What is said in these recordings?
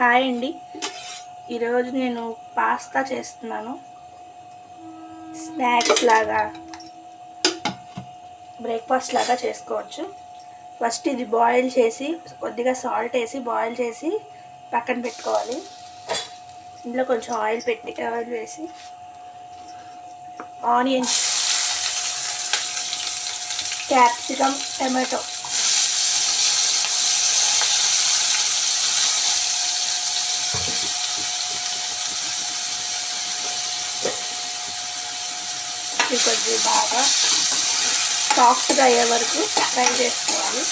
Hi అండి. ఈరోజు నేను పాస్తా చేస్తున్నాను. స్నాక్స్ లాగా, బ్రేక్ఫాస్ట్ లాగా చేసుకోవచ్చు. ఫస్ట్ ఇది బాయిల్ చేసి కొద్దిగా సాల్ట్ వేసి బాయిల్ చేసి పక్కన పెట్టుకోవాలి. ఇందులో కొంచెం ఆయిల్ వేసి ఆనియన్స్, క్యాప్సికమ్, టమాటో కొద్దిగా బాగా సాఫ్ట్గా అయ్యే వరకు ఫ్రై చేసుకోవాలి.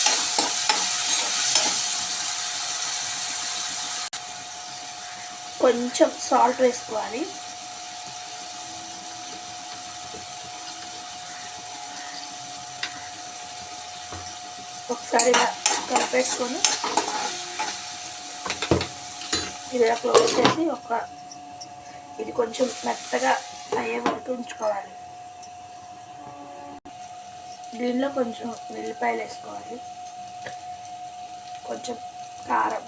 కొంచెం సాల్ట్ వేసుకోవాలి. ఒకసారి ఇలా కలిపేసుకొని ఇలా క్లోజ్ చేసి ఇది కొంచెం మెత్తగా అయ్యే వరకు ఉంచుకోవాలి. దీనిలో కొంచెం వెల్లిపాయలు వేసుకోవాలి, కొంచెం కారం,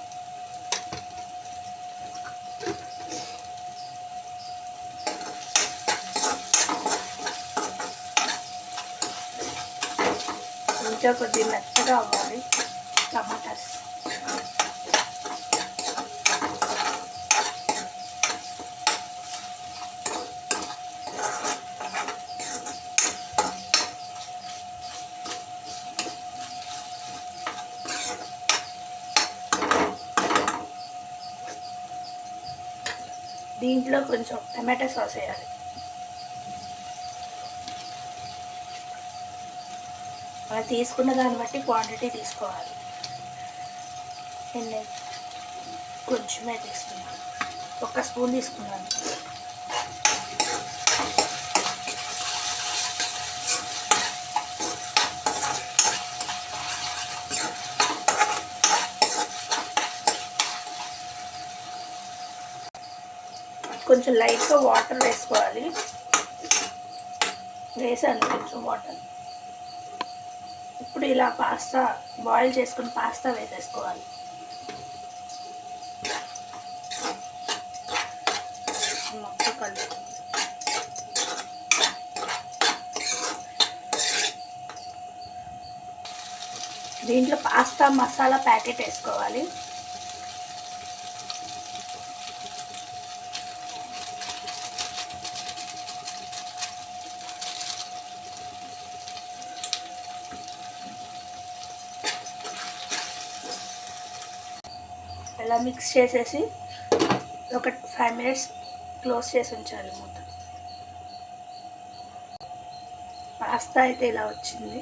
ఇంకా కొద్దిగా మెత్తగా అవ్వాలి. టమాటాస్ దీంట్లో కొంచెం టమాటా సాస్ వేయాలి. మనం తీసుకున్న దాన్ని బట్టి క్వాంటిటీ తీసుకోవాలి. నేను కొంచెమే తీసుకున్నాను, 1 స్పూన్ తీసుకున్నాను. కొంచెం లైట్గా వాటర్ వేసుకోవాలి. వేసాను కొంచెం వాటర్. ఇప్పుడు ఇలా పాస్తా బాయిల్ చేసుకుని పాస్తా వేసేసుకోవాలి. దీంట్లో పాస్తా మసాలా ప్యాకెట్ వేసుకోవాలి. ఇలా మిక్స్ చేసేసి ఒక 5 మినిట్స్ క్లోజ్ చేసి ఉంచాలి మూత. పాస్తా అయితే ఇలా వచ్చింది.